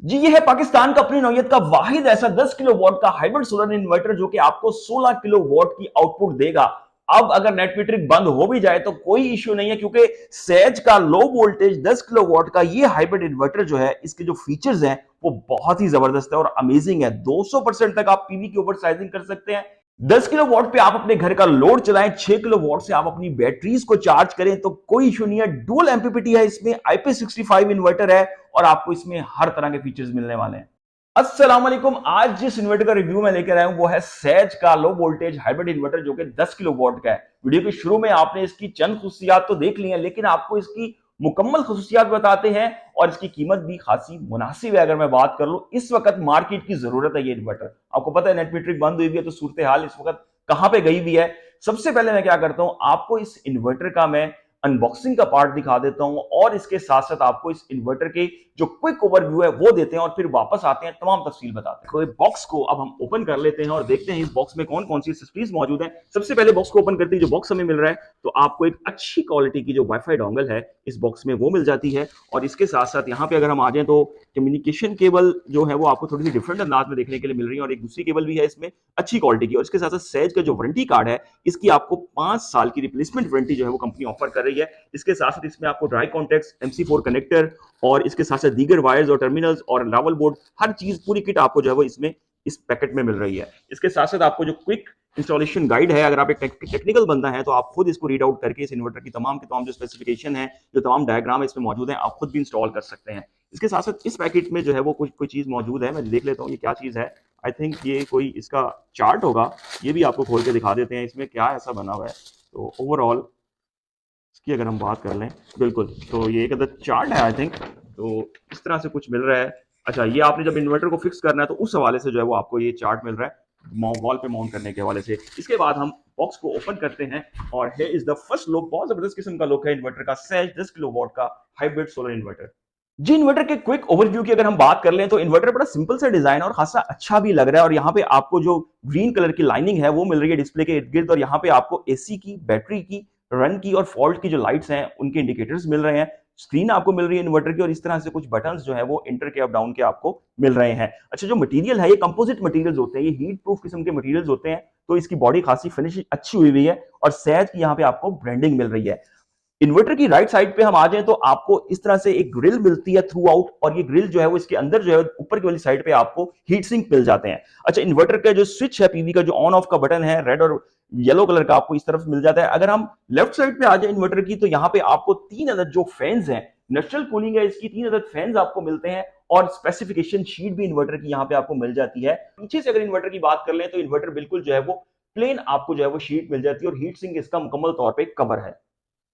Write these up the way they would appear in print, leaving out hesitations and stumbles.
जी, ये है पाकिस्तान का अपनी नौयत का वाहिद ऐसा 10 किलोवाट का हाइब्रिड सोलर इन्वर्टर जो कि आपको 16 किलोवाट की आउटपुट देगा। अब अगर नेट मीटरिंग बंद हो भी जाए तो कोई इश्यू नहीं है, क्योंकि सेज का लो वोल्टेज 10 किलोवाट का ये हाइब्रिड इन्वर्टर जो है, इसके जो फीचर्स हैं वो बहुत ही जबरदस्त है और अमेजिंग है। 200% तक आप पीवी की ओवर साइजिंग कर सकते हैं। 10 किलो वॉट पे आप अपने घर का लोड चलाएं, 6 किलो वॉट से आप अपनी बैटरीज को चार्ज करें तो कोई इशू नहीं है। डुअल एमपीपीटी है इसमें, IP65 इन्वर्टर है और आपको इसमें हर तरह के फीचर्स मिलने वाले हैं। अस्सलाम वालेकुम। आज जिस इन्वर्टर का रिव्यू मैं लेकर आया हूं वो है सेज का लो वोल्टेज हाइब्रिड इन्वर्टर जो कि 10 किलो वॉट का है। वीडियो के शुरू में आपने इसकी चंद खुसूसियात तो देख ली हैं, लेकिन आपको इसकी मुकम्मल खुसूसियात बताते हैं और इसकी कीमत भी खासी मुनासिब है। अगर मैं बात कर लूं, इस वक्त मार्केट की जरूरत है ये इन्वर्टर। आपको पता है नेट मीटरिंग बंद हुई भी है तो सूरत हाल इस वक्त कहां पे गई हुई है। सबसे पहले मैं क्या करता हूं, आपको इस इन्वर्टर का मैं अनबॉक्सिंग का पार्ट दिखा देता हूं और इसके साथ साथ आपको इस इन्वर्टर के जो क्विक ओवरव्यू है वो देते हैं और फिर वापस आते हैं तमाम तफसील बताते हैं। तो बॉक्स को अब हम ओपन कर लेते हैं और देखते हैं इस बॉक्स में कौन कौन सी एक्सेसरीज मौजूद है। सबसे पहले बॉक्स को ओपन करते ही जो बॉक्स हमें मिल रहा है, तो आपको एक अच्छी क्वालिटी की जो वाईफाई डोंगल है इस बॉक्स में वो मिल जाती है। और इसके साथ साथ यहाँ पे अगर हम आ जाए तो कम्युनिकेशन केबल जो है वो आपको थोड़ी सी डिफरेंट अंदाज में देखने के लिए मिल रही है और एक दूसरी केबल भी है इसमें अच्छी क्वालिटी की। और इसके साथ साथ सेज का जो वारंटी कार्ड है, इसकी आपको 5 साल की रिप्लेसमेंट वारंटी जो है वो कंपनी ऑफर कर रही है। इसके साथ साथ इसमें आपको ड्राई कॉन्टेक्ट्स, MC4 कनेक्टर और इसके साथ साथ दीगर वायर्स और टर्मिनल्स और लावल बोर्ड, हर चीज पूरी किट आपको जो है वो इसमें इस पैकेट में मिल रही है। इसके साथ साथ आपको जो क्विक इंस्टॉलेशन गाइड है, अगर आप एक टेक्निकल बंदा है तो आप खुद इसको रीड आउट करके इस इन्वर्टर की तमाम के तमाम जो स्पेसिफिकेशन है, जो तमाम डायग्राम है इसमें मौजूद है, आप खुद भी इंस्टॉल कर सकते हैं। इसके साथ साथ इस पैकेट में जो है वो कुछ कोई चीज मौजूद है, मैं देख लेता हूँ ये क्या चीज है। आई थिंक ये कोई इसका चार्ट होगा, ये भी आपको खोल के दिखा देते हैं इसमें क्या ऐसा बना हुआ है। तो ओवरऑल इसकी अगर हम बात कर लें, बिल्कुल तो ये एक अदद चार्ट है आई थिंक। तो इस तरह से कुछ मिल रहा है। अच्छा, ये आपने जब इन्वर्टर को फिक्स करना है तो उस हवाले से जो है वो आपको ये चार्ट मिल रहा है वॉल पे माउंट करने के हवाले से। इसके बाद हम बॉक्स को ओपन करते हैं और हे इज द फर्स्ट लुक। बहुत जबरदस्त किस्म का लुक है इन्वर्टर का, सेज 10 किलो वॉट का हाइब्रिड सोलर इन्वर्टर। जी, इन्वर्टर के क्विक ओवरव्यू की अगर हम बात कर लें तो इन्वर्टर बड़ा सिंपल सा डिजाइन और खासा अच्छा भी लग रहा है। और यहाँ पे आपको जो ग्रीन कलर की लाइनिंग है वो मिल रही है डिस्प्ले के इर्द गिर्द, और यहाँ पे आपको एसी की, बैटरी की, रन की और फॉल्ट की जो लाइट्स हैं उनके इंडिकेटर्स मिल रहे हैं। स्क्रीन आपको मिल रही है इन्वर्टर की और इस तरह से कुछ बटन्स जो है वो इंटर के अप डाउन के आपको मिल रहे हैं। अच्छा, जो मटेरियल है ये कंपोजिट मटेरियल्स होते हैं, ये हीट प्रूफ किस्म के मटेरियल्स होते हैं, तो इसकी बॉडी खासी फिनिश अच्छी हुई है और सहज की यहाँ पे आपको ब्रांडिंग मिल रही है। इन्वर्टर की राइट साइड पे हम आ जाएं तो आपको इस तरह से एक ग्रिल मिलती है थ्रू आउट, और ये ग्रिल जो है वो इसके अंदर जो है ऊपर की वाली साइड पे आपको हीट सिंक मिल जाते हैं। अच्छा, इन्वर्टर का जो स्विच है पीवी का, जो ऑन ऑफ का बटन है रेड और येलो कलर का, आपको इस तरफ मिल जाता है। अगर हम लेफ्ट साइड पे आ जाए इन्वर्टर की, तो यहाँ पे आपको 3 अदद जो फैंस हैं, नेचुरल कूलिंग है इसकी, 3 अदद फैंस आपको मिलते हैं और स्पेसिफिकेशन शीट भी इन्वर्टर की यहाँ पे आपको मिल जाती है। पीछे से अगर इन्वर्टर की बात कर लें तो इन्वर्टर बिल्कुल जो है वो प्लेन आपको जो है वो शीट मिल जाती है और हीट सिंक इसका मुकम्मल तौर पर कवर है।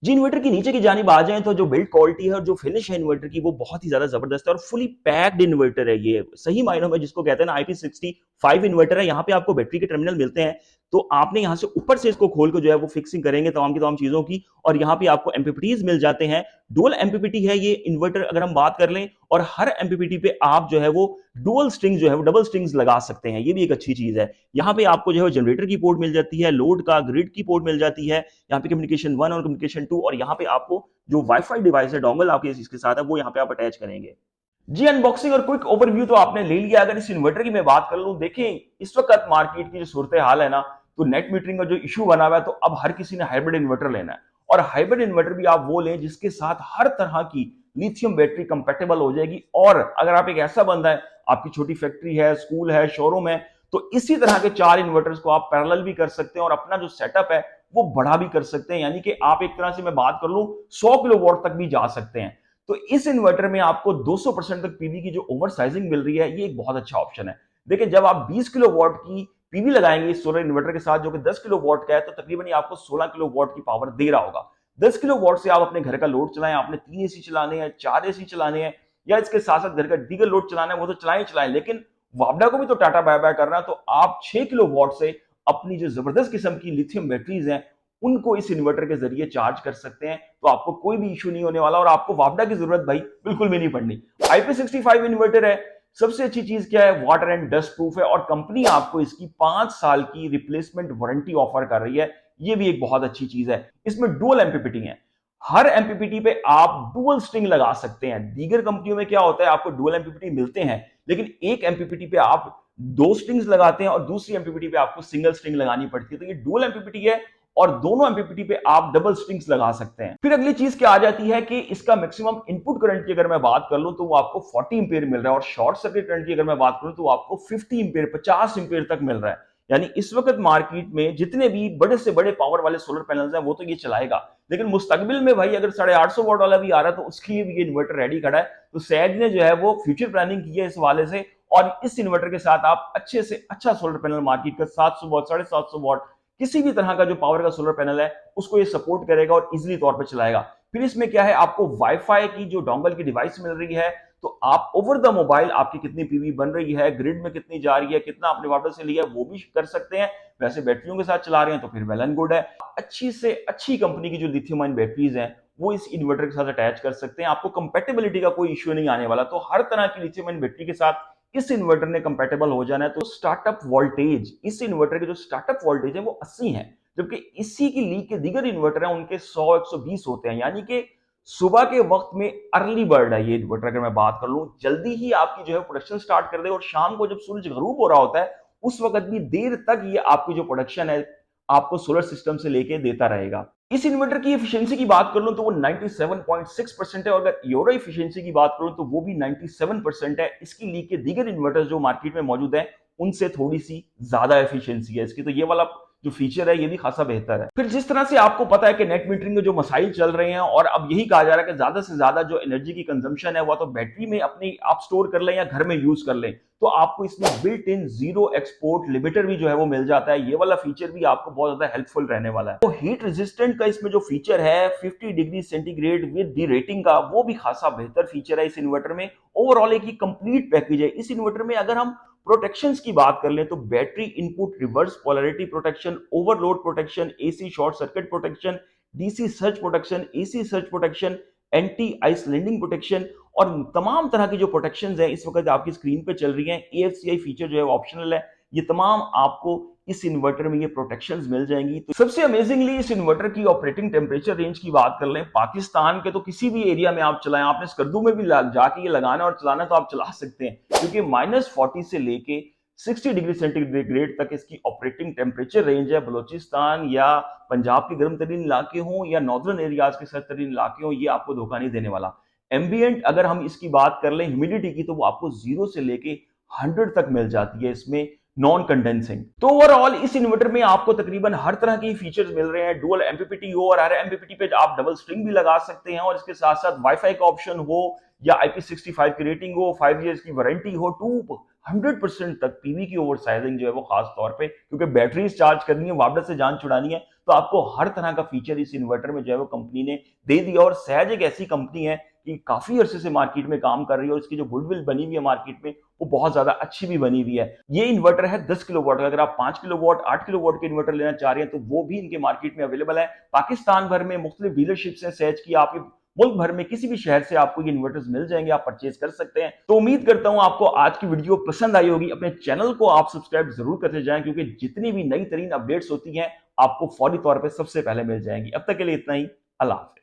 जी, इन्वर्टर की नीचे की जानिब आ जाएं तो जो बिल्ड क्वालिटी है और जो फिनिश है इन्वर्टर की वो बहुत ही ज्यादा जबरदस्त है और फुली पैक्ड इन्वर्टर है। ये सही मायनों में जिसको कहते हैं ना IP65 इन्वर्टर है। यहाँ पे आपको बैटरी के टर्मिनल मिलते हैं, तो आपने यहाँ से ऊपर से इसको खोल कर जो है वो फिक्सिंग करेंगे तमाम की तमाम चीजों की, और यहाँ पे आपको एमपीपीटीज मिल जाते हैं। डुअल एमपीपीटी है ये इन्वर्टर अगर हम बात कर लें, और हर एमपीपीटी पे आप जो है वो डुअल स्ट्रिंग जो है वो डबल स्ट्रिंग्स लगा सकते हैं, ये भी एक अच्छी चीज है। यहाँ पे आपको जो है जनरेटर की पोर्ट मिल जाती है, लोड का ग्रिड की पोर्ट मिल जाती है, यहाँ पे कम्युनिकेशन 1 और कम्युनिकेशन 2, और यहाँ पे आपको जो वाईफाई डिवाइस है डोंगल आपके इसके साथ है वो यहाँ पे आप अटैच करेंगे। जी, अनबॉक्सिंग और क्विक ओवरव्यू तो आपने ले लिया। अगर इस इन्वर्टर की मैं बात कर लूं, देखें इस वक्त मार्केट की जो सूरत हाल है ना, तो नेट मीटरिंग का जो इशू बना हुआ है, तो अब हर किसी ने हाइब्रिड इन्वर्टर लेना है। और हाइब्रिड इन्वर्टर भी आप वो लें जिसके साथ हर तरह की लिथियम बैटरी कंपेटेबल हो जाएगी। और अगर आप एक ऐसा बंदा है, आपकी छोटी फैक्ट्री है, स्कूल है, शोरूम है, तो इसी तरह के 4 इन्वर्टर्स को आप पैरेलल भी कर सकते हैं और अपना जो सेटअप है वो बड़ा भी कर सकते हैं। यानी कि आप एक तरह से मैं बात कर लूं 100 किलो वॉट तक भी जा सकते हैं। तो इस इन्वर्टर में आपको 200% तक पीवी की जो ओवर साइजिंग मिल रही है, ये एक बहुत अच्छा ऑप्शन है। देखिए, जब आप 20 किलो वॉट की पीवी लगाएंगे इस सोलर इन्वर्टर के साथ जो कि 10 किलो वॉट का है, तो तकरीबन ये आपको 16 किलो वॉट की पावर दे रहा होगा। 10 किलो वॉट से आप अपने घर का लोड चलाएं, आपने 3 एसी चलाने हैं, 4 एसी चलाने हैं, या इसके साथ साथ घर का दीगर लोड चलाना है, वो तो चलाएं चलाएं, लेकिन वापडा को भी तो टाटा बाय बाय करना है। तो आप 6 किलो वॉट से अपनी जो जबरदस्त किस्म की लिथियम बैटरीज हैं उनको इस इन्वर्टर के जरिए चार्ज कर सकते हैं। तो आपको कोई भी इशू नहीं होने वाला और आपको वापडा की जरूरत भाई बिल्कुल भी नहीं पड़नी। IP65 इन्वर्टर है। सबसे अच्छी चीज क्या है, वाटर एंड डस्ट प्रूफ है और कंपनी आपको इसकी 5 साल की रिप्लेसमेंट वारंटी ऑफर कर रही है। ये भी एक बहुत अच्छी चीज है। इसमें डुअल एमपीपीटी है। हर एमपीपीटी पे आप डुअल स्ट्रिंग लगा सकते हैं। दीगर कंपनियों में क्या होता है, आपको डुअल एमपीपीटी मिलते हैं, लेकिन एक एमपीपीटी पे आप दो स्ट्रिंग्स लगाते हैं और दूसरी एमपीपीटी पे आपको सिंगल स्ट्रिंग लगानी पड़ती है। तो ये डुअल एमपीपीटी है और दोनों एमपीपीटी पे आप डबल स्ट्रिंग्स लगा सकते हैं। फिर अगली चीज क्या आ जाती है कि इसका मैक्सिमम इनपुट करंट की अगर मैं बात कर लूं तो वो आपको 40 एम्पीयर मिल रहा है, और शॉर्ट सर्किट करंट की अगर मैं बात करूं तो आपको 50 एम्पीयर 50 एम्पीयर तक मिल रहा है। यानी इस वक्त मार्केट में जितने भी बड़े से बड़े पावर वाले सोलर पैनल्स हैं वो तो ये चलाएगा, लेकिन मुस्तकबिल में भाई अगर 850 वॉट वाला भी आ रहा है तो उसके लिए भी ये इन्वर्टर रेडी खड़ा है। तो सैज ने जो है वो फ्यूचर प्लानिंग की है इस वाले से, और इस इन्वर्टर के साथ आप अच्छे से अच्छा सोलर पैनल मार्केट का 700 वॉट 750 वॉट किसी भी तरह का जो पावर का सोलर पैनल है उसको ये सपोर्ट करेगा और इजीली तौर पर चलाएगा। फिर इसमें क्या है, आपको वाईफाई की जो डोंगल की डिवाइस मिल रही है, तो आप ओवर द मोबाइल आपकी कितनी पीवी बन रही है, ग्रिड में कितनी जा रही है, कितना आपने वाटर से लिया है, वो भी कर सकते हैं। वैसे बैटरियों के साथ चला रहे हैं तो फिर वेल एंड गुड है। अच्छी से अच्छी कंपनी की जो लिथियम आयन बैटरीज हैं वो इस इन्वर्टर के साथ अटैच कर सकते हैं, आपको कंपेटेबिलिटी का कोई इश्यू नहीं आने वाला। तो हर तरह की लिथियम आयन बैटरी के साथ इस इन्वर्टर ने कंपेटेबल हो जाना है। तो स्टार्टअप वोल्टेज, इस इन्वर्टर के जो स्टार्टअप वोल्टेज है वो 80 है, जबकि इसी की लीग के दीगर इन्वर्टर है उनके 100 120 होते हैं। यानी कि सुबह के वक्त में अर्ली बर्ड है ये इन्वर्टर। अगर मैं बात कर लूं, जल्दी ही आपकी जो है प्रोडक्शन स्टार्ट कर दे, और शाम को जब सूरज गरूब हो रहा होता है उस वक्त भी देर तक ये आपकी जो प्रोडक्शन है आपको सोलर सिस्टम से लेके देता रहेगा। इस इन्वर्टर की एफिशिएंसी की बात कर लूं तो वो 97.6% है, और अगर यूरो एफिशिएंसी की बात करूं तो वो भी 97% है। इसकी लीग के दीगर इन्वर्टर्स जो मार्केट में मौजूद है उनसे थोड़ी सी ज्यादा एफिशिएंसी है इसकी, तो ये वाला जो फीचर है ये भी खासा बेहतर है। फिर जिस तरह से आपको पता है कि नेट मीटरिंग में जो मसाइल चल रहे हैं, और अब यही कहा जा रहा है कि ज्यादा से ज्यादा जो एनर्जी की कंजम्पशन है वो तो बैटरी में अपनी आप स्टोर कर लें या घर में यूज कर लें, तो आपको इसमें built in zero export limiter भी जो है वो मिल जाता है। ये वाला फीचर भी आपको बहुत ज्यादा हेल्पफुल रहने वाला है। तो हीट रेजिस्टेंट का इसमें जो फीचर है 50 degree centigrade with D rating का, वो भी खासा बेहतर फीचर है इस इन्वर्टर में। ओवरऑल एक ही कंप्लीट पैकेज है इस इन्वर्टर में। अगर हम प्रोटेक्शंस की बात कर लें तो battery input reverse polarity protection, overload protection, AC short circuit protection, DC surge protection, AC surge protection, anti islanding protection, और तमाम तरह की जो प्रोटेक्शंस है इस वक्त आपकी स्क्रीन पे चल रही हैं। एएफसीआई फीचर जो है ऑप्शनल है, ये तमाम आपको इस इन्वर्टर में ये प्रोटेक्शंस मिल जाएंगी। तो सबसे अमेजिंगली इस इन्वर्टर की ऑपरेटिंग टेम्परेचर रेंज की बात कर लें, पाकिस्तान के तो किसी भी एरिया में आप चलाएं, आपने स्कर्दू में भी जाके ये लगाना और चलाना तो आप चला सकते हैं, क्योंकि -40 से लेके 60 डिग्री सेंटीग्रेड तक इसकी ऑपरेटिंग टेम्परेचर रेंज है। बलोचिस्तान या पंजाब के गर्म तरीन इलाके हों या नॉर्दर्न एरियाज के सर्द तरीन इलाके हों, ये आपको धोखा नहीं देने वाला। एम्बियंट अगर हम इसकी बात कर लें ह्यूमिडिटी की, तो वो आपको 0 से लेके 100 तक मिल जाती है इसमें, नॉन कंडेंसिंग। तो ओवरऑल इस इन्वर्टर में आपको तकरीबन हर तरह के फीचर्स मिल रहे हैं। डुअल एमपीपीटी हो और हर एमपीपीटी पे आप डबल स्ट्रिंग भी लगा सकते हैं, और इसके साथ साथ वाईफाई का ऑप्शन हो या IP65 की रेटिंग हो, 5 इयर्स की वारंटी हो, 200% तक पीवी की ओवर साइजिंग जो है वो खास तौर पे, क्योंकि बैटरीज चार्ज करनी है, वापस से जान छुड़ानी है, तो आपको हर तरह का फीचर इस इन्वर्टर में जो है वो कंपनी ने दे दिया। और सहज एक ऐसी कंपनी है कि काफी अरसे से मार्केट में काम कर रही है, और इसकी जो गुडविल बनी हुई है मार्केट में वो बहुत ज्यादा अच्छी भी बनी हुई है। ये इन्वर्टर है 10 किलोवाट का। अगर आप 5 किलोवाट 8 किलोवाट के इन्वर्टर लेना चाह रहे हैं तो वो भी इनके मार्केट में अवेलेबल है। पाकिस्तान भर में मुख्तलिफ डीलरशिप्स हैं सहज की, आप मुल्क भर में किसी भी शहर से आपको ये इन्वर्टर्स मिल जाएंगे, आप परचेज कर सकते हैं। तो उम्मीद करता हूं आपको आज की वीडियो पसंद आई होगी। अपने चैनल को आप सब्सक्राइब जरूर करते जाएं, क्योंकि जितनी भी नई तरीन अपडेट्स होती हैं आपको फौरी तौर पर सबसे पहले मिल जाएंगी। अब तक के लिए इतना ही। अल्लाह हाफिज।